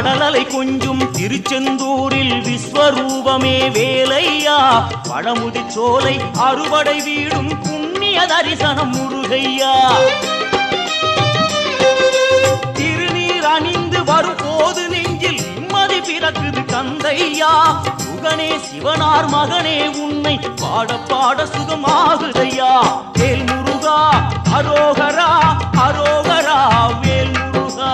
கடலலை கொஞ்சும் திருச்செந்தூரில் விஸ்வரூபமே வேலையா பழமுதி சோலை அறுவடை வீடும் புண்ணிய தரிசனம் முருகையா திருநீர் அணிந்து வரும் போது நெஞ்சில் நிம்மதி பிறக்குது கந்தையா சுகனே சிவனார் மகனே உன்னை பாட பாட சுகமாகுதையா வேல் முருகா அரோகரா அரோகரா வேல் முருகா